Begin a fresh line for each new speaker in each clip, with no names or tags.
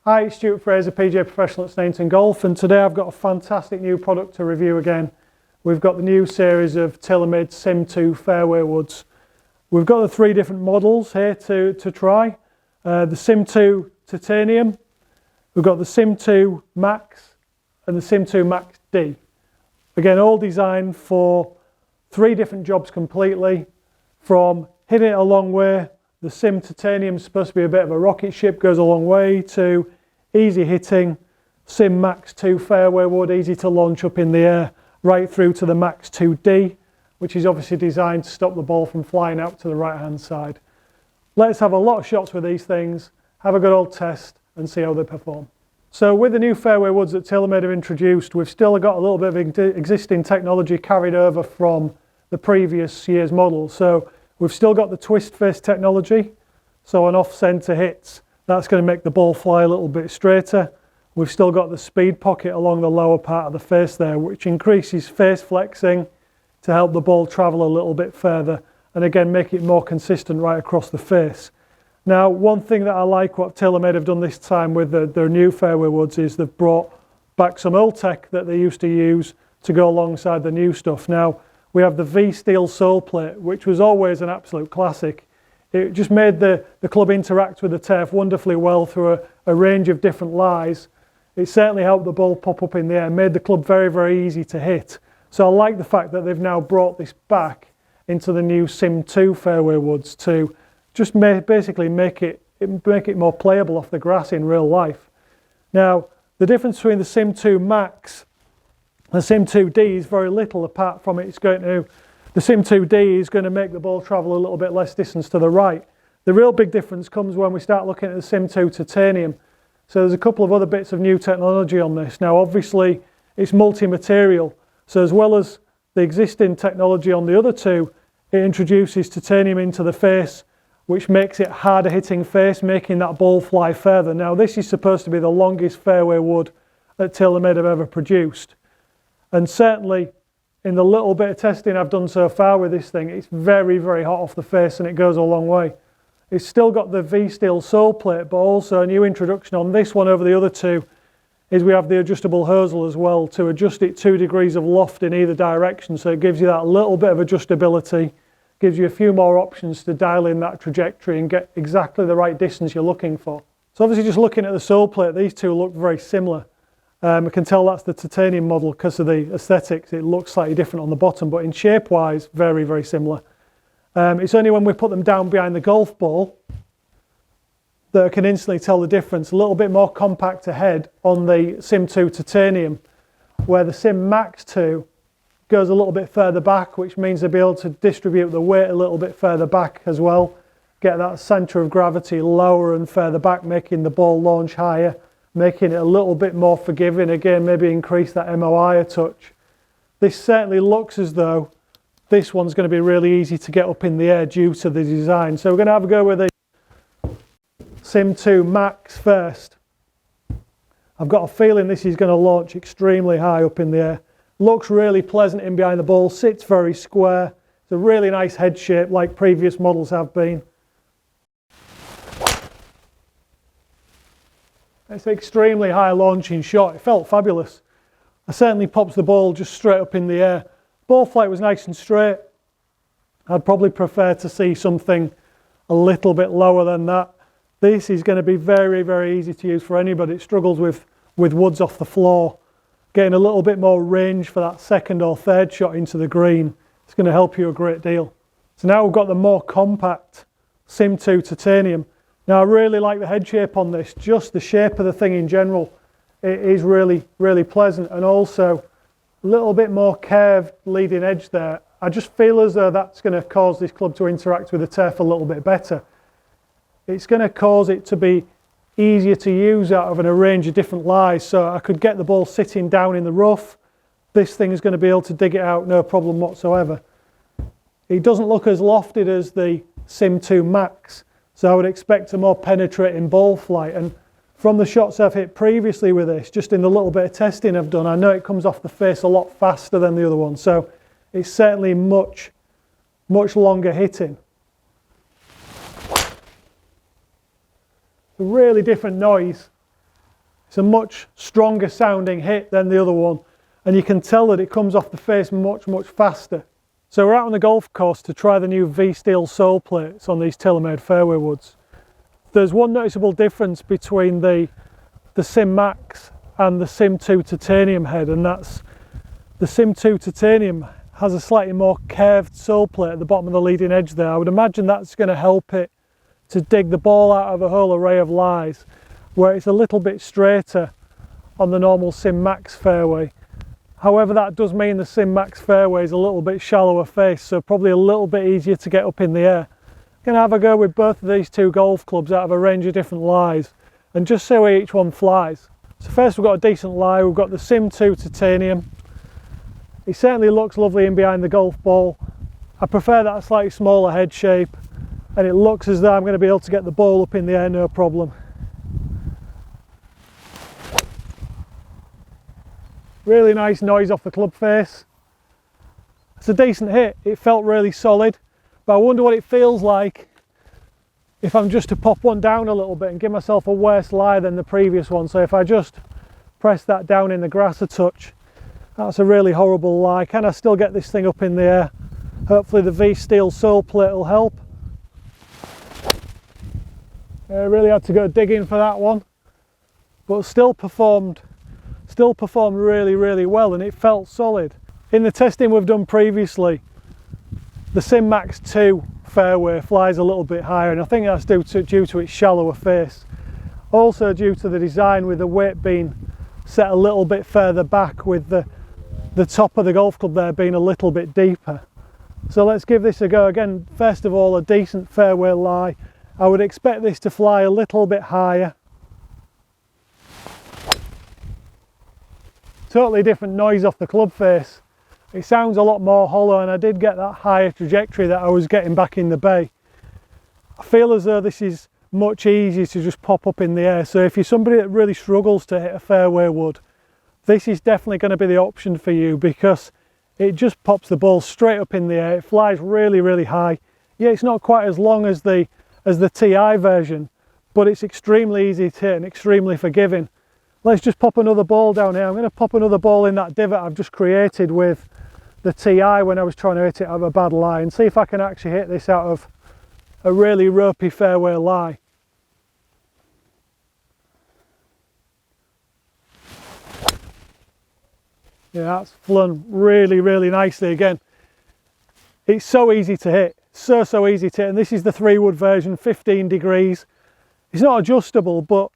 Hi, it's Stewart Fraser, PGA Professional at Sneinton Golf, and today I've got a fantastic new product to review again. We've got the new series of TaylorMade SIM2 Fairway Woods. We've got the three different models here to try. The SIM2 Titanium, we've got the SIM2 Max and the SIM2 Max D. Again, all designed for three different jobs completely, from hitting it a long way. The Sim Titanium is supposed to be a bit of a rocket ship, goes a long way, to easy hitting, Sim Max 2 Fairway Wood, easy to launch up in the air, right through to the Max 2D, which is obviously designed to stop the ball from flying out to the right hand side. Let's have a lot of shots with these things, have a good old test and see how they perform. So with the new fairway woods that TaylorMade have introduced, we've still got a little bit of existing technology carried over from the previous year's model. So we've still got the twist face technology, so on off-centre hits, that's going to make the ball fly a little bit straighter. We've still got the speed pocket along the lower part of the face there, which increases face flexing to help the ball travel a little bit further, and again make it more consistent right across the face. Now, one thing that I like what TaylorMade have done this time with their new fairway woods is they've brought back some old tech that they used to use to go alongside the new stuff. Now, we have the V-Steel sole plate, which was always an absolute classic. It just made the club interact with the turf wonderfully well through a range of different lies. It certainly helped the ball pop up in the air, made the club very, very easy to hit. So I like the fact that they've now brought this back into the new SIM2 fairway woods to just basically make it more playable off the grass in real life. Now, the difference between the SIM2 Max and the SIM2D is very little, apart from the SIM2D is going to make the ball travel a little bit less distance to the right. The real big difference comes when we start looking at the SIM2 Titanium. So there's a couple of other bits of new technology on this. Now, obviously, it's multi-material. So as well as the existing technology on the other two, it introduces titanium into the face, which makes it harder hitting face, making that ball fly further. Now, this is supposed to be the longest fairway wood that TaylorMade have ever produced. And certainly, in the little bit of testing I've done so far with this thing, it's very, very hot off the face and it goes a long way. It's still got the V-Steel sole plate, but also a new introduction on this one over the other two is we have the adjustable hosel as well to adjust it 2 degrees of loft in either direction. So it gives you that little bit of adjustability, gives you a few more options to dial in that trajectory and get exactly the right distance you're looking for. So obviously just looking at the sole plate, these two look very similar. I can tell that's the titanium model because of the aesthetics. It looks slightly different on the bottom, but in shape-wise, very, very similar. It's only when we put them down behind the golf ball that I can instantly tell the difference. A little bit more compact ahead on the SIM2 Titanium, where the Sim Max 2 goes a little bit further back, which means they'll be able to distribute the weight a little bit further back as well, get that centre of gravity lower and further back, making the ball launch higher, making it a little bit more forgiving, again maybe increase that MOI a touch. This certainly looks as though this one's going to be really easy to get up in the air due to the design. So we're going to have a go with the SIM2 Max first. I've got a feeling this is going to launch extremely high up in the air. Looks really pleasant in behind the ball, sits very square. It's a really nice head shape like previous models have been. It's an extremely high launching shot. It felt fabulous. It certainly pops the ball just straight up in the air. Ball flight was nice and straight. I'd probably prefer to see something a little bit lower than that. This is going to be very, very easy to use for anybody that struggles with woods off the floor. Getting a little bit more range for that second or third shot into the green. It's going to help you a great deal. So now we've got the more compact SIM2 Titanium. Now I really like the head shape on this, just the shape of the thing in general. It is really, really pleasant, and also a little bit more curved leading edge there. I just feel as though that's going to cause this club to interact with the turf a little bit better. It's going to cause it to be easier to use out of a range of different lies, so I could get the ball sitting down in the rough. This thing is going to be able to dig it out no problem whatsoever. It doesn't look as lofted as the SIM2 Max, so I would expect a more penetrating ball flight. And from the shots I've hit previously with this, just in the little bit of testing I've done, I know it comes off the face a lot faster than the other one. So it's certainly much longer hitting. A really different noise It's a much stronger sounding hit than the other one, and you can tell that it comes off the face much faster. So we're out on the golf course to try the new V-Steel sole plates on these TaylorMade Fairway Woods. There's one noticeable difference between the SIM Max and the SIM2 titanium head, and that's the SIM2 titanium has a slightly more curved sole plate at the bottom of the leading edge there. I would imagine that's going to help it to dig the ball out of a whole array of lies, where it's a little bit straighter on the normal SIM Max fairway. However, that does mean the SIM Max fairway is a little bit shallower face, so probably a little bit easier to get up in the air. I'm going to have a go with both of these two golf clubs out of a range of different lies and just see where each one flies. So first we've got a decent lie. We've got the SIM2 titanium. It certainly looks lovely in behind the golf ball. I prefer that slightly smaller head shape, and it looks as though I'm going to be able to get the ball up in the air no problem. Really nice noise off the club face. It's a decent hit. It felt really solid, but I wonder what it feels like if I'm just to pop one down a little bit and give myself a worse lie than the previous one. So if I just press that down in the grass a touch, that's a really horrible lie. Can I still get this thing up in the air? Hopefully the V-Steel sole plate will help. I really had to go digging for that one, but still performed really well, and it felt solid. In the testing we've done previously, the SIM Max 2 fairway flies a little bit higher, and I think that's due to its shallower face. Also due to the design with the weight being set a little bit further back, with the top of the golf club there being a little bit deeper. So let's give this a go. Again, first of all, a decent fairway lie. I would expect this to fly a little bit higher. Totally different noise off the club face. It sounds a lot more hollow, and I did get that higher trajectory that I was getting back in the bay. I feel as though this is much easier to just pop up in the air. So if you're somebody that really struggles to hit a fairway wood, this is definitely going to be the option for you, because it just pops the ball straight up in the air. It flies really high. Yeah, it's not quite as long as the TI version, but it's extremely easy to hit and extremely forgiving. Let's just pop another ball down here. I'm going to pop another ball in that divot I've just created with the TI when I was trying to hit it out of a bad lie, and see if I can actually hit this out of a really ropey fairway lie. Yeah, that's flown really nicely again. It's so easy to hit, so easy to hit, and this is the 3-wood version, 15 degrees. It's not adjustable, but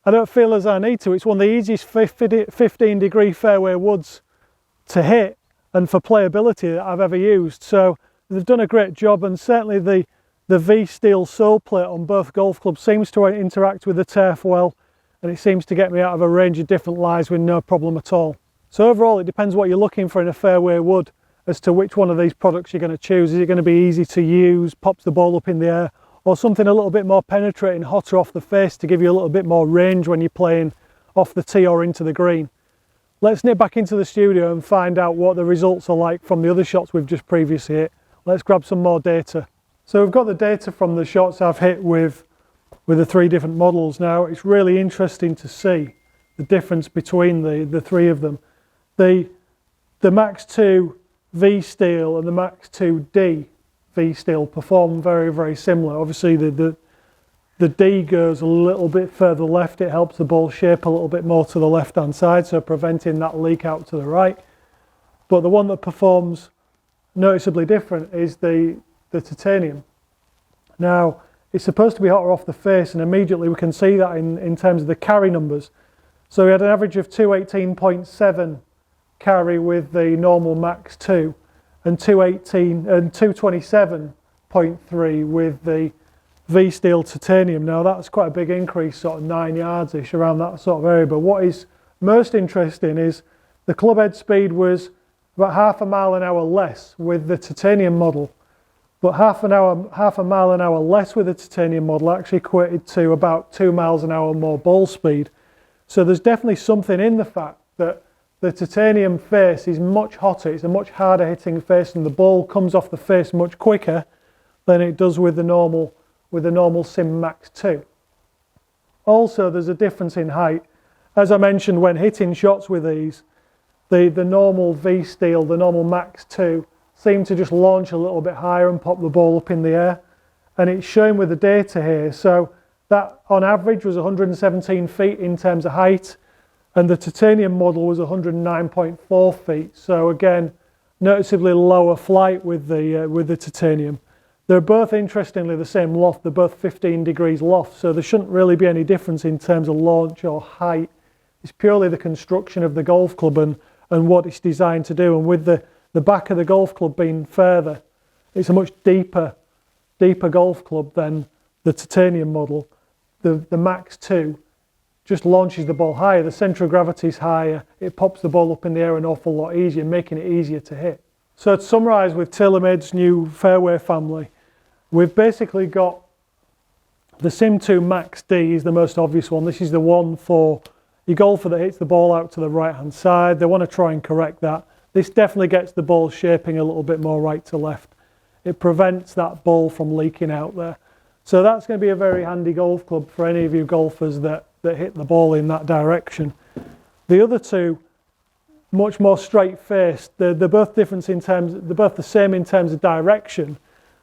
I don't feel as I need to. It's one of the easiest 15-degree fairway woods to hit and for playability that I've ever used. So they've done a great job, and certainly the V-Steel sole plate on both golf clubs seems to interact with the turf well, and it seems to get me out of a range of different lies with no problem at all. So overall, it depends what you're looking for in a fairway wood as to which one of these products you're going to choose. Is it going to be easy to use, pops the ball up in the air, or something a little bit more penetrating, hotter off the face to give you a little bit more range when you're playing off the tee or into the green? Let's nip back into the studio and find out what the results are like from the other shots we've just previously hit. Let's grab some more data. So we've got the data from the shots I've hit with the 3 different models. Now it's really interesting to see the difference between the 3 of them. The Max 2 V-Steel and the Max 2D V-Steel perform very similar. Obviously the D goes a little bit further left. It helps the ball shape a little bit more to the left hand side, so preventing that leak out to the right. But the one that performs noticeably different is the titanium. Now it's supposed to be hotter off the face, and immediately we can see that in terms of the carry numbers. So we had an average of 218.7 carry with the normal Max 2 and 227.3 with the V-Steel titanium. Now that's quite a big increase, sort of 9 yards-ish, around that sort of area. But what is most interesting is the club head speed was about half a mile an hour less with the titanium model, but half a mile an hour less with the titanium model actually equated to about 2 miles an hour more ball speed. So there's definitely something in the fact that the titanium face is much hotter. It's a much harder hitting face, and the ball comes off the face much quicker than it does with the normal SIM Max 2. Also, there's a difference in height. As I mentioned, when hitting shots with these, the normal V steel, the normal Max 2, seem to just launch a little bit higher and pop the ball up in the air. And it's showing with the data here. So that on average was 117 feet in terms of height, and the titanium model was 109.4 feet. So again, noticeably lower flight with the titanium. They're both interestingly the same loft. They're both 15 degrees loft, so there shouldn't really be any difference in terms of launch or height. It's purely the construction of the golf club and what it's designed to do. And with the back of the golf club being further, it's a much deeper golf club than the titanium model. The Max 2 just launches the ball higher. The centre of gravity is higher. It pops the ball up in the air an awful lot easier, making it easier to hit. So to summarise with TaylorMade's new fairway family, we've basically got the SIM2 Max D is the most obvious one. This is the one for your golfer that hits the ball out to the right hand side. They want to try and correct that. This definitely gets the ball shaping a little bit more right to left. It prevents that ball from leaking out there. So that's going to be a very handy golf club for any of you golfers that hit the ball in that direction. The other two, much more straight faced. They're both different in terms, they're both the same in terms of direction.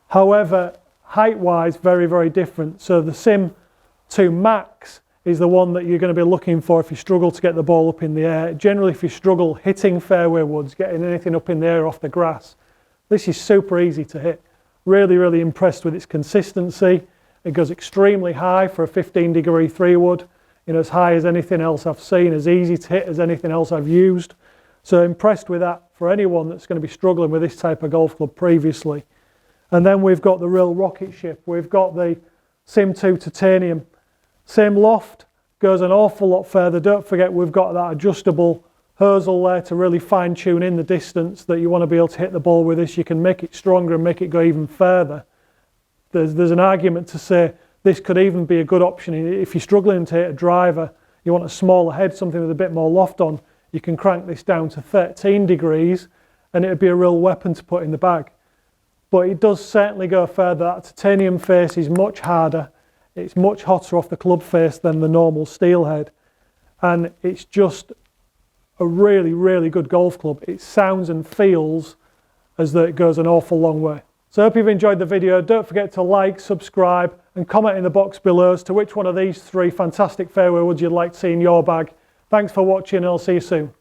However, height wise, very, very different. So the SIM2 Max is the one that you're going to be looking for if you struggle to get the ball up in the air. Generally, if you struggle hitting fairway woods, getting anything up in the air off the grass, this is super easy to hit. Really, really impressed with its consistency. It goes extremely high for a 15-degree 3-wood. You know, as high as anything else I've seen, as easy to hit as anything else I've used. So impressed with that for anyone that's going to be struggling with this type of golf club previously. And then we've got the real rocket ship. We've got the SIM2 Titanium. Same loft, goes an awful lot further. Don't forget we've got that adjustable hosel there to really fine tune in the distance that you want to be able to hit the ball with this. You can make it stronger and make it go even further. There's an argument to say this could even be a good option. If you're struggling to hit a driver, you want a smaller head, something with a bit more loft on, you can crank this down to 13 degrees and it would be a real weapon to put in the bag. But it does certainly go further. That titanium face is much harder. It's much hotter off the club face than the normal steel head. And it's just a really, really good golf club. It sounds and feels as though it goes an awful long way. So I hope you've enjoyed the video. Don't forget to like, subscribe and comment in the box below as to which one of these three fantastic fairway woods you'd like to see in your bag. Thanks for watching and I'll see you soon.